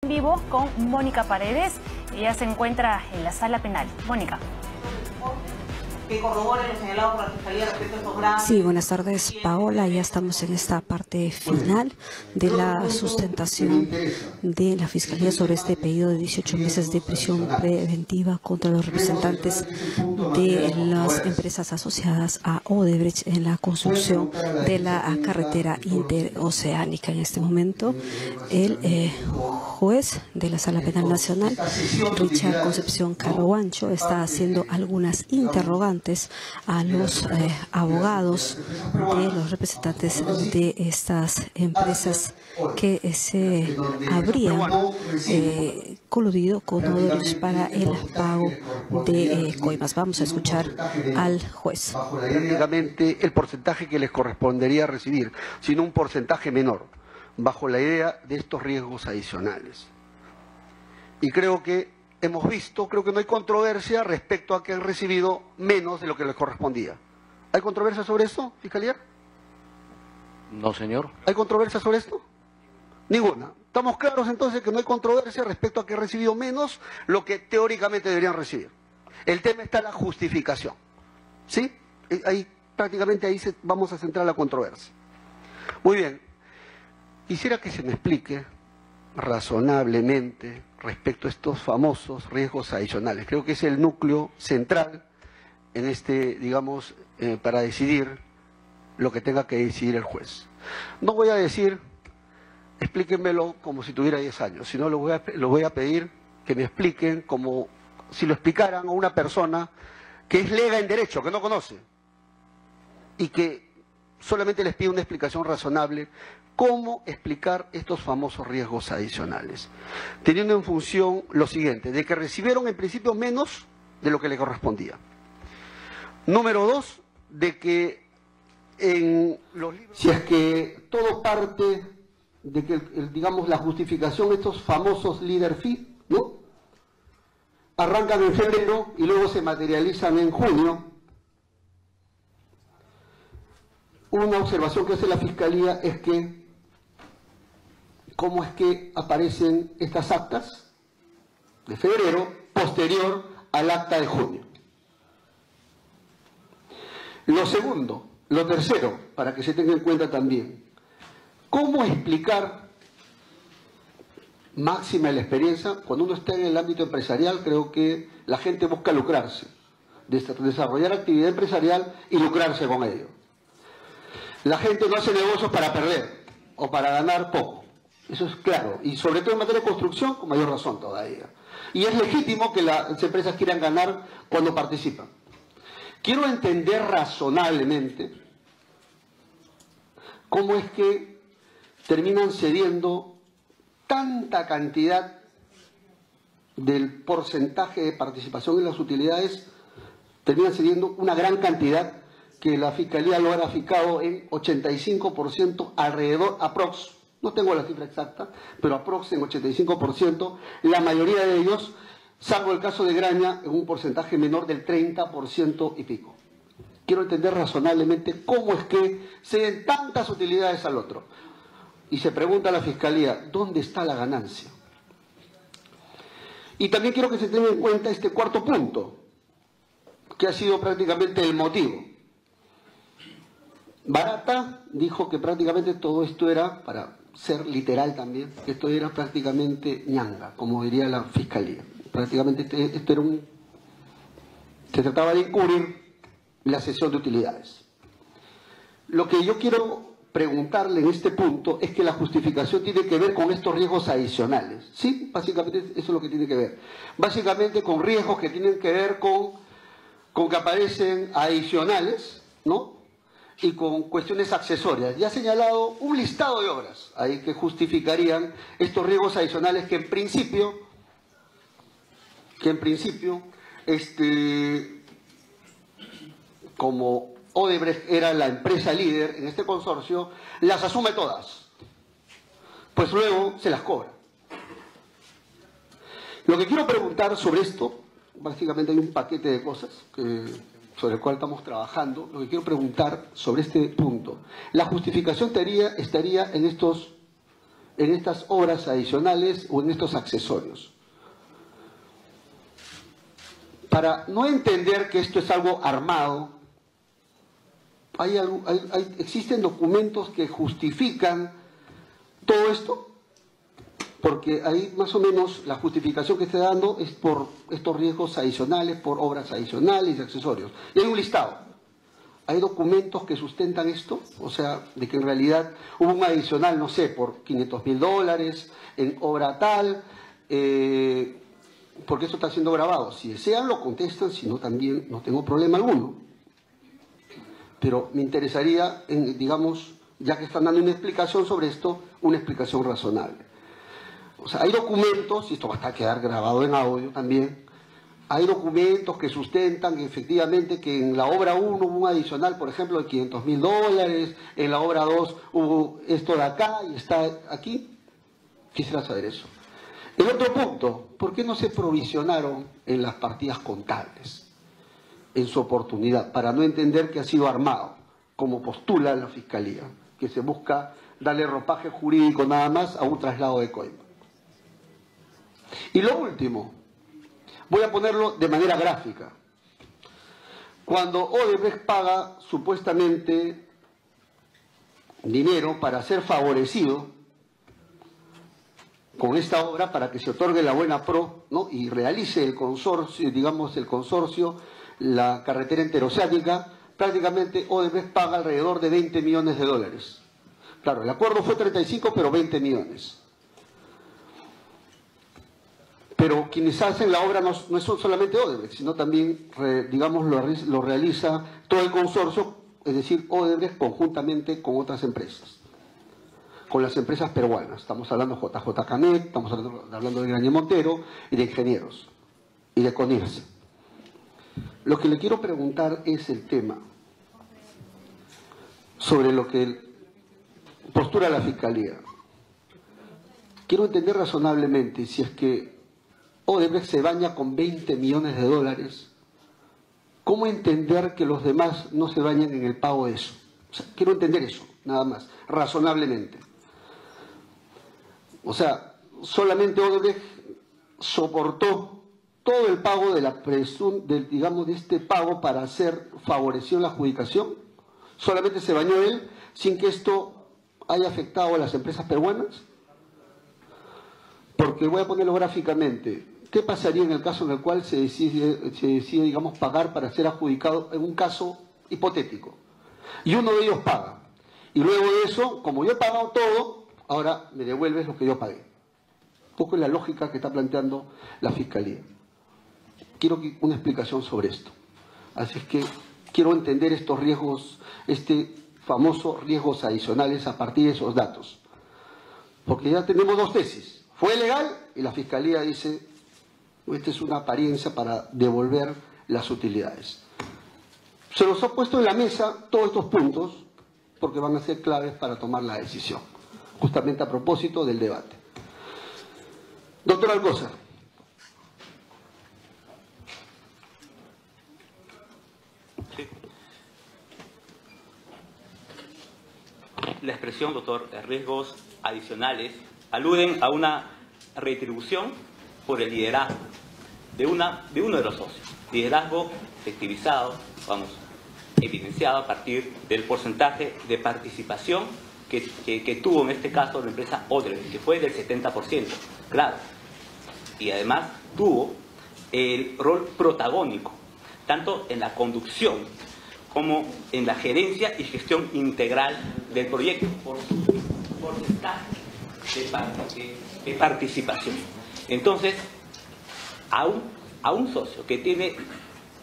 En vivo con Mónica Paredes, ella se encuentra en la sala penal. Mónica. Que corrobore lo señalado por la Fiscalía respecto a estos graves. Sí, buenas tardes, Paola. Ya estamos en esta parte final de la sustentación de la Fiscalía sobre este pedido de 18 meses de prisión preventiva contra los representantes de las empresas asociadas a Odebrecht en la construcción de la carretera interoceánica. En este momento, el juez de la Sala Penal Nacional, Richard Concepción Carroancho, está haciendo algunas interrogantes a los abogados de los representantes de estas empresas que se habrían coludido con Odebrecht para el pago de coimas. Vamos a escuchar al juez. Prácticamente el porcentaje que les correspondería recibir, sino un porcentaje menor, bajo la idea de estos riesgos adicionales. Y creo que hemos visto, creo que no hay controversia respecto a que han recibido menos de lo que les correspondía. ¿Hay controversia sobre esto, Fiscalía? No, señor. ¿Hay controversia sobre esto? Ninguna. ¿Estamos claros entonces que no hay controversia respecto a que han recibido menos lo que teóricamente deberían recibir? El tema está en la justificación. ¿Sí? Ahí, prácticamente ahí vamos a centrar la controversia. Muy bien. Quisiera que se me explique razonablemente respecto a estos famosos riesgos adicionales. Creo que es el núcleo central en este, digamos, para decidir lo que tenga que decidir el juez. No voy a decir, explíquenmelo como si tuviera 10 años, sino lo voy a pedir que me expliquen como si lo explicaran a una persona que es lega en derecho, que no conoce, y que solamente les pide una explicación razonable. ¿Cómo explicar estos famosos riesgos adicionales? Teniendo en función lo siguiente, de que recibieron en principio menos de lo que les correspondía. Número 2, de que en los libros, si es que todo parte de que, digamos, la justificación de estos famosos leader fee, ¿no?, arrancan en febrero y luego se materializan en junio. Una observación que hace la Fiscalía es que cómo es que aparecen estas actas de febrero posterior al acta de junio. Lo tercero, para que se tenga en cuenta también, cómo explicar, máxima de la experiencia, cuando uno está en el ámbito empresarial, creo que la gente busca lucrarse, desarrollar actividad empresarial y lucrarse con ello. La gente no hace negocios para perder o para ganar poco. Eso es claro, y sobre todo en materia de construcción, con mayor razón todavía. Y es legítimo que las empresas quieran ganar cuando participan. Quiero entender razonablemente cómo es que terminan cediendo tanta cantidad del porcentaje de participación en las utilidades, terminan cediendo una gran cantidad que la Fiscalía lo ha graficado en 85%, alrededor, aprox. No tengo la cifra exacta, pero aprox en 85%, la mayoría de ellos, salvo el caso de Graña, en un porcentaje menor del 30% y pico. Quiero entender razonablemente cómo es que se den tantas utilidades al otro. Y se pregunta a la Fiscalía, ¿dónde está la ganancia? Y también quiero que se tenga en cuenta este cuarto punto, que ha sido prácticamente el motivo. Barata dijo que prácticamente todo esto era, para ser literal también, que esto era prácticamente ñanga, como diría la Fiscalía. Prácticamente esto era se trataba de encubrir la cesión de utilidades. Lo que yo quiero preguntarle en este punto es que la justificación tiene que ver con estos riesgos adicionales. Sí, básicamente eso es lo que tiene que ver. Básicamente con riesgos que tienen que ver con que aparecen adicionales, ¿no?, y con cuestiones accesorias. Ya ha señalado un listado de obras ahí que justificarían estos riesgos adicionales que en principio, como Odebrecht era la empresa líder en este consorcio, las asume todas, pues luego se las cobra. Lo que quiero preguntar sobre esto, básicamente hay un paquete de cosas sobre el cual estamos trabajando. Lo que quiero preguntar sobre este punto, la justificación estaría en estos en estas obras adicionales o en estos accesorios. Para no entender que esto es algo armado, existen documentos que justifican todo esto, porque ahí más o menos la justificación que está dando es por estos riesgos adicionales, por obras adicionales y accesorios. Y hay un listado. ¿Hay documentos que sustentan esto? O sea, de que en realidad hubo un adicional, no sé, por $500.000 en obra tal, porque esto está siendo grabado. Si desean lo contestan, si no también no tengo problema alguno. Pero me interesaría, digamos, ya que están dando una explicación sobre esto, una explicación razonable. O sea, hay documentos, y esto va a quedar grabado en audio también, hay documentos que sustentan efectivamente que en la obra 1 hubo un adicional, por ejemplo, de $500.000, en la obra 2 hubo esto de acá y está aquí. Quisiera saber eso. El otro punto, ¿por qué no se provisionaron en las partidas contables en su oportunidad? Para no entender que ha sido armado, como postula la Fiscalía, que se busca darle ropaje jurídico nada más a un traslado de coima. Y lo último, voy a ponerlo de manera gráfica. Cuando Odebrecht paga supuestamente dinero para ser favorecido con esta obra, para que se otorgue la buena pro, ¿no? Y realice el consorcio, digamos el consorcio, la carretera interoceánica, prácticamente Odebrecht paga alrededor de $20 millones. Claro, el acuerdo fue 35, pero 20 millones. Pero quienes hacen la obra no son solamente Odebrecht, sino también, digamos, lo realiza todo el consorcio, es decir, Odebrecht conjuntamente con otras empresas, con las empresas peruanas. Estamos hablando de JJ Canet, estamos hablando de Grañé Montero y de ingenieros, y de CONIRSE. Lo que le quiero preguntar es el tema sobre lo que postura la Fiscalía. Quiero entender razonablemente si es que Odebrecht se baña con $20 millones, ¿cómo entender que los demás no se bañan en el pago de eso? O sea, quiero entender eso, nada más, razonablemente. O sea, solamente Odebrecht soportó todo el pago de la digamos, de este pago para hacer favorecido la adjudicación. Solamente se bañó él sin que esto haya afectado a las empresas peruanas. Porque voy a ponerlo gráficamente. ¿Qué pasaría en el caso en el cual se decide, digamos, pagar para ser adjudicado en un caso hipotético? Y uno de ellos paga. Y luego de eso, como yo he pagado todo, ahora me devuelves lo que yo pagué. Un poco la lógica que está planteando la Fiscalía. Quiero una explicación sobre esto. Así es que quiero entender estos riesgos, famosos riesgos adicionales a partir de esos datos. Porque ya tenemos dos tesis. Fue legal y la Fiscalía dice, esta es una apariencia para devolver las utilidades. Se los ha puesto en la mesa todos estos puntos porque van a ser claves para tomar la decisión, justamente a propósito del debate. Doctor Alcózar. Sí. La expresión, doctor, riesgos adicionales, aluden a una retribución por el liderazgo de uno de los socios. Liderazgo efectivizado, evidenciado a partir del porcentaje de participación que tuvo en este caso la empresa Odebrecht, que fue del 70%, claro. Y además tuvo el rol protagónico, tanto en la conducción como en la gerencia y gestión integral del proyecto, por su porcentaje de participación. Entonces, a un socio que tiene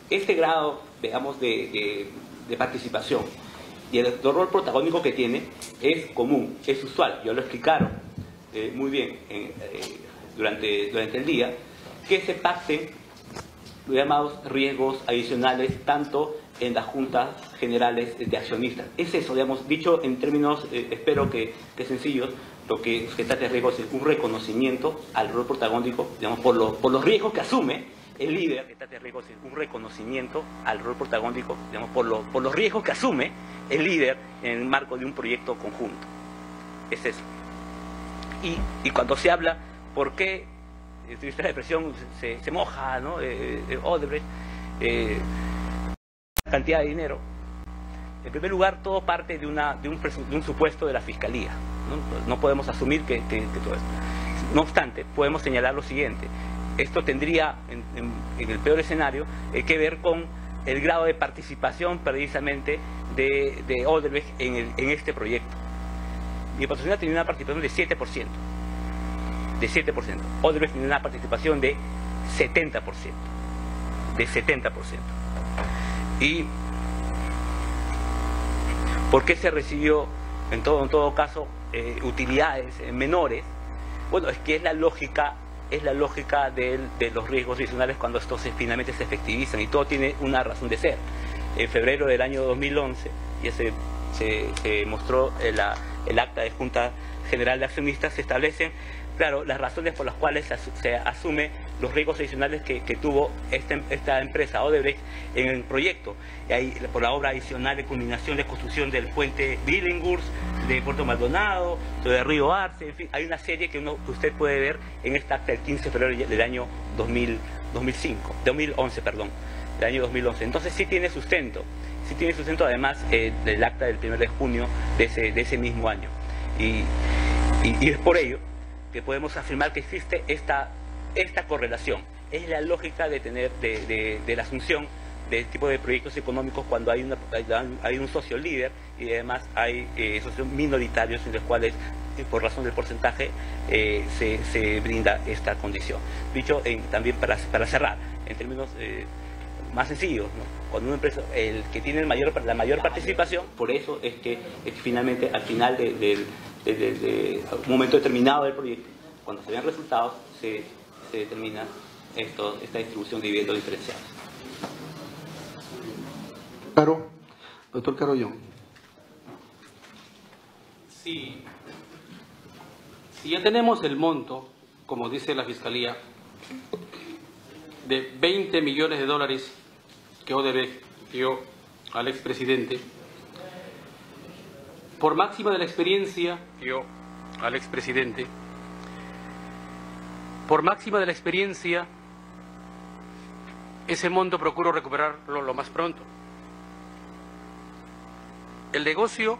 este grado, digamos, de participación y el rol protagónico que tiene es común, es usual. Ya lo explicaron muy bien durante el día, que se pacten los llamados riesgos adicionales tanto en las juntas generales de accionistas. Es eso, digamos, dicho en términos, espero que sencillos. Lo que se trata de riesgos es un reconocimiento al rol protagónico, digamos, por los riesgos que asume el líder. Se trata de riesgos es un reconocimiento al rol protagónico, digamos, por los riesgos que asume el líder en el marco de un proyecto conjunto. Es eso. Y cuando se habla, ¿por qué la expresión se moja, ¿no? Odebrecht, cantidad de dinero? En primer lugar, todo parte de un supuesto de la Fiscalía. No podemos asumir que todo esto. No obstante, podemos señalar lo siguiente. Esto tendría, en el peor escenario, que ver con el grado de participación precisamente de Odebrecht en este proyecto. Mi patrocinador tenía una participación de 7%. De 7%. Odebrecht tenía una participación de 70%. De 70%. Y ¿por qué se recibió en todo caso utilidades menores? Bueno, es que es la lógica de los riesgos adicionales cuando estos finalmente se efectivizan, y todo tiene una razón de ser. En febrero del año 2011 ya se mostró el acta de Junta General de Accionistas. Se establecen, claro, las razones por las cuales se asume los riesgos adicionales que tuvo esta empresa Odebrecht en el proyecto. Y ahí, por la obra adicional de culminación de construcción del puente Billinghurst, de Puerto Maldonado, de Río Arce, en fin, hay una serie que usted puede ver en esta acta del 15 de febrero del año 2011, del año 2011. Entonces sí tiene sustento además del acta del 1 de junio de ese mismo año. Y es por ello que podemos afirmar que existe esta correlación. Es la lógica de la asunción de este tipo de proyectos económicos cuando hay un socio líder y además hay socios minoritarios en los cuales, por razón del porcentaje, se brinda esta condición. Dicho también para cerrar, en términos más sencillos, ¿no? Cuando una empresa, el que tiene la mayor participación, por eso es que finalmente al final de un momento determinado del proyecto, cuando se ven resultados, se determina esta distribución de dividendos diferenciados. Claro, doctor Carollón. Sí. Si ya tenemos el monto, como dice la Fiscalía, de 20 millones de dólares que Odebrecht dio al expresidente, por máxima de la experiencia, ese monto procuro recuperarlo lo más pronto. El negocio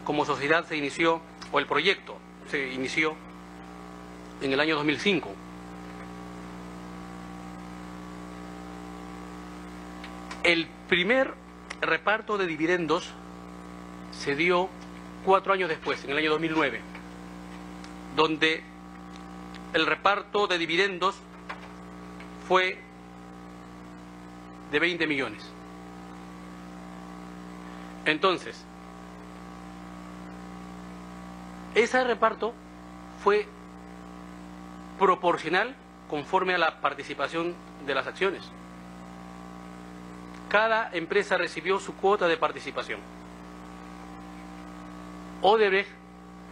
como sociedad se inició, o el proyecto se inició en el año 2005. El primer reparto de dividendos se dio 4 años después, en el año 2009, donde el reparto de dividendos fue de 20 millones. Entonces, ese reparto fue proporcional conforme a la participación de las acciones. Cada empresa recibió su cuota de participación. Odebrecht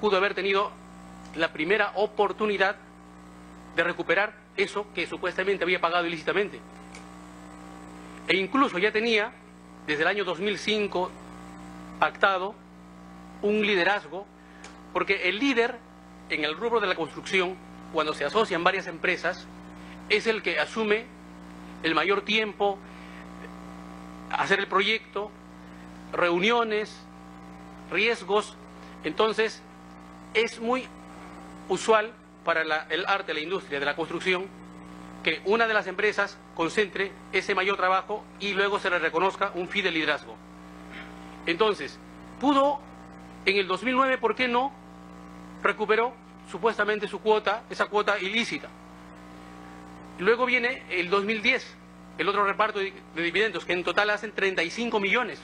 pudo haber tenido la primera oportunidad de recuperar eso que supuestamente había pagado ilícitamente. E incluso ya tenía, desde el año 2005, pactado un liderazgo, porque el líder en el rubro de la construcción, cuando se asocian varias empresas, es el que asume el mayor tiempo, hacer el proyecto, reuniones, riesgos. Entonces, es muy usual para el arte, la industria de la construcción, que una de las empresas concentre ese mayor trabajo y luego se le reconozca un fee de liderazgo. Entonces, pudo en el 2009, ¿por qué no? Recuperó supuestamente su cuota, esa cuota ilícita. Luego viene el 2010, el otro reparto de dividendos, que en total hacen 35 millones.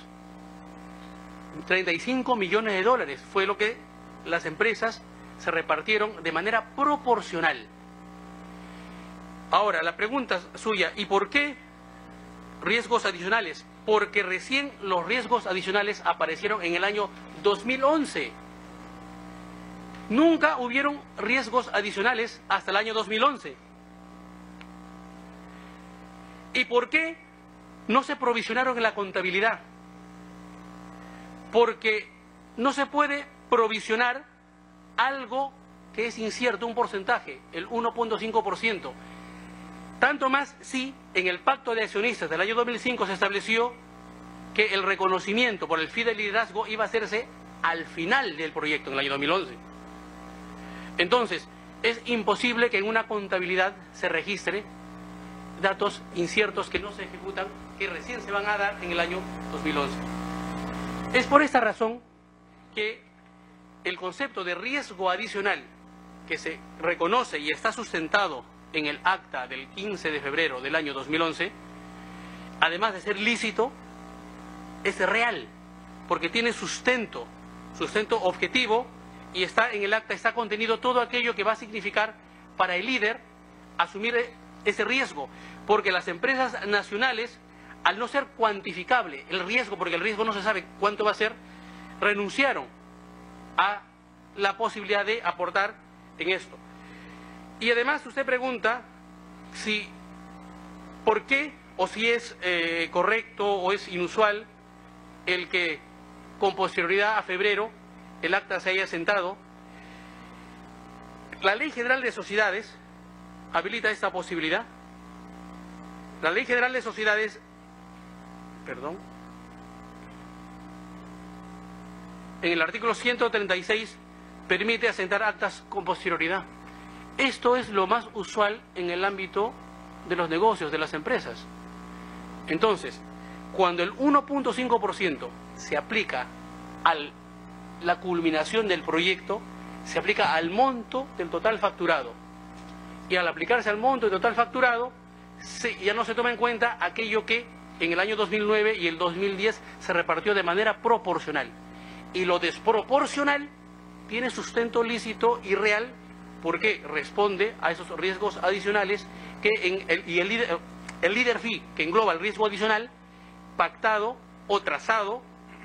35 millones de dólares fue lo que las empresas se repartieron de manera proporcional. Ahora, la pregunta suya, ¿y por qué riesgos adicionales? Porque recién los riesgos adicionales aparecieron en el año 2011. Nunca hubieron riesgos adicionales hasta el año 2011. ¿Y por qué no se provisionaron en la contabilidad? Porque no se puede provisionar algo que es incierto un porcentaje, el 1.5%. Tanto más si en el Pacto de Accionistas del año 2005 se estableció que el reconocimiento por el fee de liderazgo iba a hacerse al final del proyecto, en el año 2011. Entonces, es imposible que en una contabilidad se registre datos inciertos que no se ejecutan, que recién se van a dar en el año 2011. Es por esta razón que el concepto de riesgo adicional que se reconoce y está sustentado en el acta del 15 de febrero del año 2011, además de ser lícito, es real, porque tiene sustento objetivo, y está en el acta, está contenido todo aquello que va a significar para el líder asumir ese riesgo, porque las empresas nacionales, al no ser cuantificable el riesgo, porque el riesgo no se sabe cuánto va a ser, renunciaron a la posibilidad de aportar en esto. Y además usted pregunta si, ¿por qué o si es correcto o es inusual el que con posterioridad a febrero el acta se haya sentado? La Ley General de Sociedades habilita esta posibilidad. La Ley General de Sociedades, en el artículo 136 permite asentar actas con posterioridad. Esto es lo más usual en el ámbito de los negocios, de las empresas. Entonces, cuando el 1.5% se aplica a la culminación del proyecto, se aplica al monto del total facturado. Y al aplicarse al monto del total facturado, ya no se toma en cuenta aquello que en el año 2009 y el 2010 se repartió de manera proporcional. Y lo desproporcional tiene sustento lícito y real porque responde a esos riesgos adicionales que el líder fee, que engloba el riesgo adicional, pactado o trazado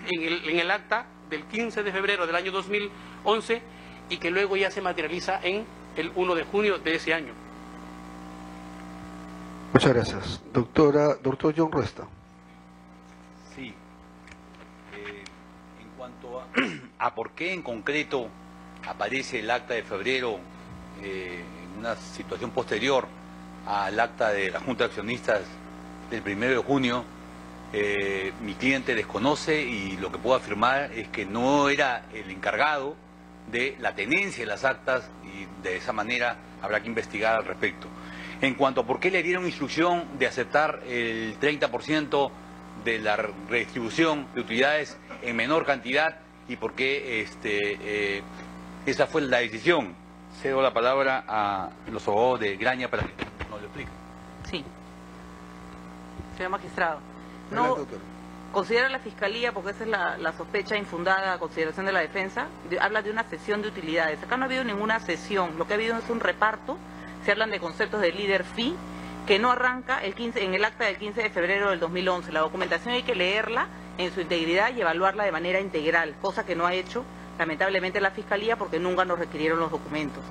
en el acta del 15 de febrero del año 2011 y que luego ya se materializa en el 1 de junio de ese año. Muchas gracias. Doctor John Ruesta. Sí. En cuanto a por qué en concreto aparece el acta de febrero en una situación posterior al acta de la Junta de Accionistas del 1 de junio, mi cliente desconoce y lo que puedo afirmar es que no era el encargado de la tenencia de las actas y de esa manera habrá que investigar al respecto. En cuanto a por qué le dieron instrucción de aceptar el 30% de la redistribución de utilidades en menor cantidad y por qué esa fue la decisión, cedo la palabra a los abogados de Graña para que nos lo expliquen. Sí. Señor magistrado. No considera la Fiscalía, porque esa es la sospecha infundada a consideración de la defensa, habla de una cesión de utilidades. Acá no ha habido ninguna cesión, lo que ha habido es un reparto. Se hablan de conceptos de líder fee, que no arranca en el acta del 15 de febrero del 2011. La documentación hay que leerla en su integridad y evaluarla de manera integral, cosa que no ha hecho lamentablemente la Fiscalía porque nunca nos requirieron los documentos.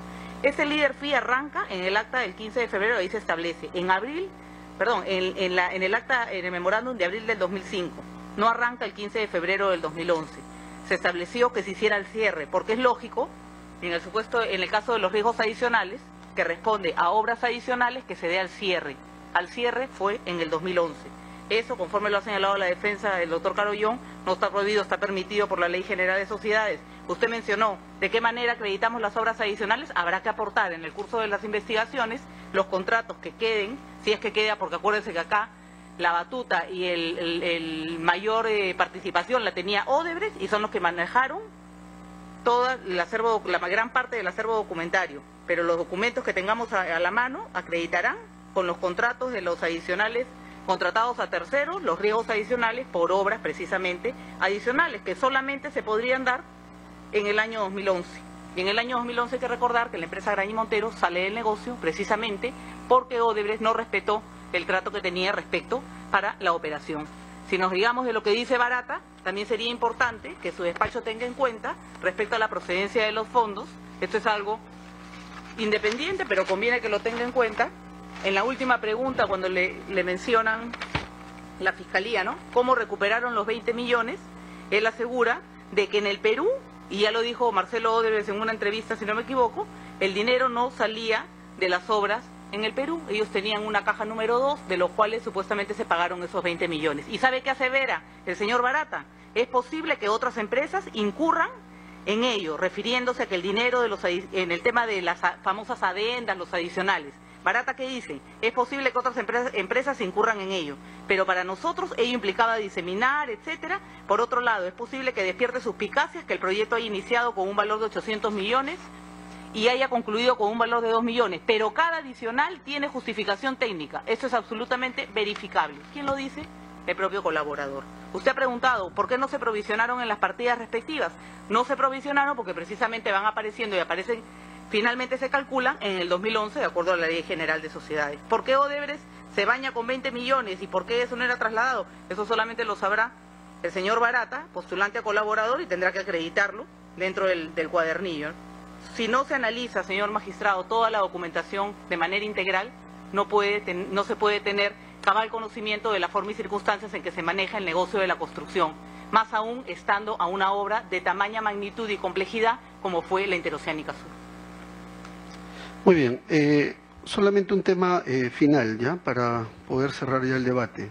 Ese líder fee arranca en el acta del 15 de febrero, ahí se establece. En el memorándum de abril del 2005, no arranca el 15 de febrero del 2011. Se estableció que se hiciera el cierre, porque es lógico, en el caso de los riesgos adicionales, que responde a obras adicionales, que se dé al cierre. Al cierre fue en el 2011. Eso, conforme lo ha señalado la defensa del doctor Carollón, no está prohibido, está permitido por la Ley General de Sociedades. Usted mencionó de qué manera acreditamos las obras adicionales. Habrá que aportar en el curso de las investigaciones los contratos que queden, si es que queda, porque acuérdense que acá la batuta y el mayor participación la tenía Odebrecht y son los que manejaron toda la gran parte del acervo documentario. Pero los documentos que tengamos a la mano acreditarán con los contratos de los adicionales contratados a terceros, los riesgos adicionales por obras precisamente adicionales, que solamente se podrían dar en el año 2011. Y en el año 2011 hay que recordar que la empresa Graña y Montero sale del negocio precisamente porque Odebrecht no respetó el trato que tenía respecto para la operación. Si nos digamos de lo que dice Barata, también sería importante que su despacho tenga en cuenta respecto a la procedencia de los fondos. Esto es algo independiente, pero conviene que lo tenga en cuenta. En la última pregunta, cuando le mencionan la Fiscalía, ¿no?, cómo recuperaron los 20 millones, él asegura de que en el Perú, y ya lo dijo Marcelo Odebrecht en una entrevista, si no me equivoco, el dinero no salía de las obras en el Perú. Ellos tenían una caja número 2, de los cuales supuestamente se pagaron esos 20 millones. ¿Y sabe qué asevera el señor Barata? Es posible que otras empresas incurran en ello, refiriéndose a que el dinero en el tema de las famosas adendas, los adicionales. Barata, ¿qué dice? Es posible que otras empresas incurran en ello, pero para nosotros ello implicaba diseminar, etcétera. Por otro lado, es posible que despierte suspicacias que el proyecto haya iniciado con un valor de 800 millones y haya concluido con un valor de 2 millones, pero cada adicional tiene justificación técnica. Eso es absolutamente verificable. ¿Quién lo dice? El propio colaborador. Usted ha preguntado, ¿por qué no se provisionaron en las partidas respectivas? No se provisionaron porque precisamente van apareciendo y aparecen, finalmente se calculan en el 2011, de acuerdo a la Ley General de Sociedades. ¿Por qué Odebrecht se baña con 20 millones y por qué eso no era trasladado? Eso solamente lo sabrá el señor Barata, postulante a colaborador, y tendrá que acreditarlo dentro del cuadernillo. Si no se analiza, señor magistrado, toda la documentación de manera integral, no se puede tener cabal conocimiento de la forma y circunstancias en que se maneja el negocio de la construcción, más aún estando a una obra de tamaña magnitud y complejidad como fue la Interoceánica Sur. Muy bien, solamente un tema final ya para poder cerrar ya el debate.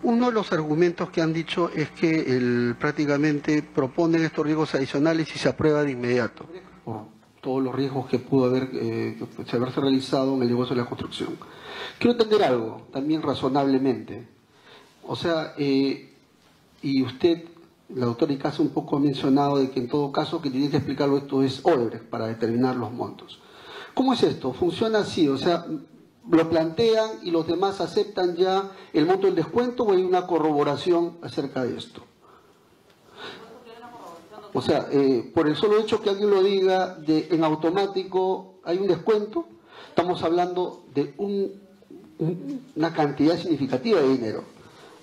Uno de los argumentos que han dicho es que prácticamente proponen estos riesgos adicionales y se aprueba de inmediato, por todos los riesgos que pudo haberse realizado en el negocio de la construcción. Quiero entender algo, también razonablemente. O sea, y usted, la doctora Icaza, un poco ha mencionado de que en todo caso que tiene que explicarlo esto es Odebrecht para determinar los montos. ¿Cómo es esto? ¿Funciona así? O sea, ¿lo plantean y los demás aceptan ya el monto del descuento o hay una corroboración acerca de esto? O sea, por el solo hecho que alguien lo diga en automático hay un descuento, estamos hablando de una cantidad significativa de dinero.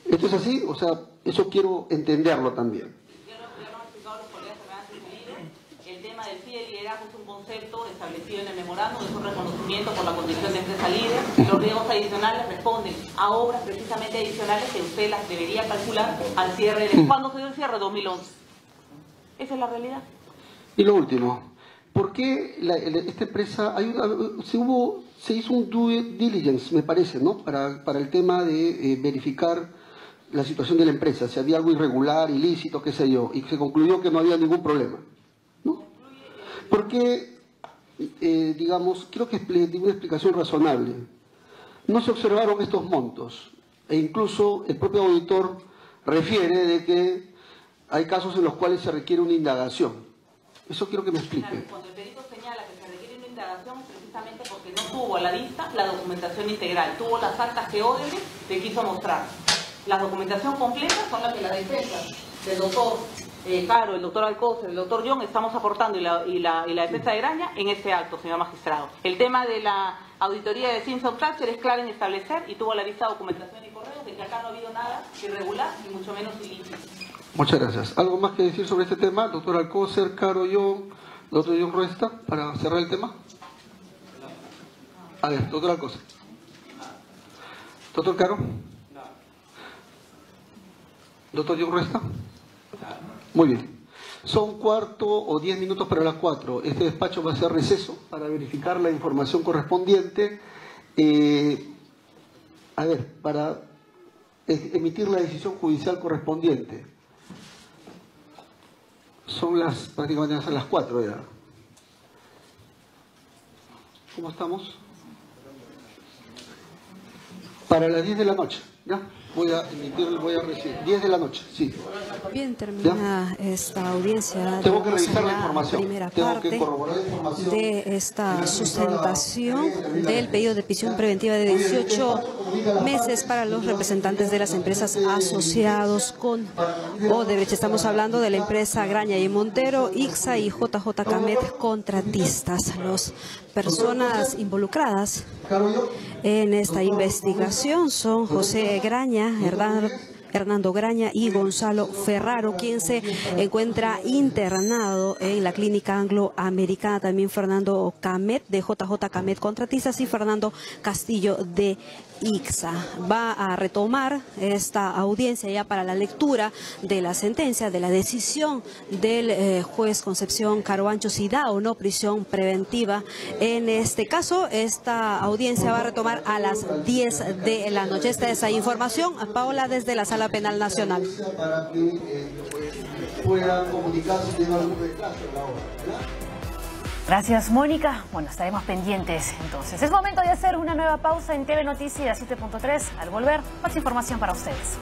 ¿Esto es así? O sea, eso quiero entenderlo también. El tema del FIDE liderazgo es un concepto establecido en el memorándum, es un reconocimiento por la condición de empresa líder. Los riesgos adicionales responden a obras precisamente adicionales que usted las debería calcular al cierre de... ¿Cuándo se dio el cierre? 2011. Esa es la realidad. Y lo último, ¿por qué esta empresa, se hizo un due diligence, me parece, ¿no? Para el tema de verificar la situación de la empresa, si había algo irregular, ilícito, qué sé yo, y se concluyó que no había ningún problema, ¿no? Porque, digamos, creo que tiene una explicación razonable. No se observaron estos montos, e incluso el propio auditor refiere de que hay casos en los cuales se requiere una indagación. Eso quiero que me explique. Claro, cuando el perito señala que se requiere una indagación, precisamente porque no tuvo a la vista la documentación integral, tuvo las actas que Odebrecht le quiso mostrar. La documentación completa son las que la defensa del doctor Caro, el doctor Alcocer, el doctor Young, estamos aportando y la defensa de Graña en este acto, señor magistrado. El tema de la auditoría de Simpson Thatcher es claro en establecer y tuvo a la vista documentación y correos de que acá no ha habido nada irregular y mucho menos ilícito. Muchas gracias. ¿Algo más que decir sobre este tema? Doctor Alcocer, Caro, Young, doctor Young Ruesta, para cerrar el tema. A ver, doctor Alcocer. Doctor Caro. Doctor Young Ruesta. Muy bien. Son 10 minutos para las 4. Este despacho va a hacer receso para verificar la información correspondiente. Para emitir la decisión judicial correspondiente. Prácticamente son las 4 ya. ¿Cómo estamos? Para las 10 de la noche, ¿ya? Voy a recibir 10 de la noche, sí. Bien, termina esta audiencia. Tengo que revisar la información. Primera Tengo parte que corroborar la información de esta sustentación del pedido de prisión preventiva de 18 meses para los representantes de las empresas asociados con Odebrecht. Estamos hablando de la empresa Graña y Montero, ICSA y JJ Camet, contratistas. Las personas involucradas en esta investigación son José Graña, Hernando Graña y Gonzalo Ferraro, quien se encuentra internado en la clínica angloamericana. También Fernando Camet de JJ Camet Contratistas y Fernando Castillo de ICSA. Va a retomar esta audiencia ya para la lectura de la sentencia, de la decisión del juez Concepción Caroancho si da o no prisión preventiva. En este caso, esta audiencia va a retomar a las 10 de la noche. Esta es la información, Paola, desde la Sala Penal Nacional. Para que puedan comunicarse si tienen algún retraso en la hora. Gracias, Mónica. Bueno, estaremos pendientes entonces. Es momento de hacer una nueva pausa en TV Noticias 7.3. Al volver, más información para ustedes.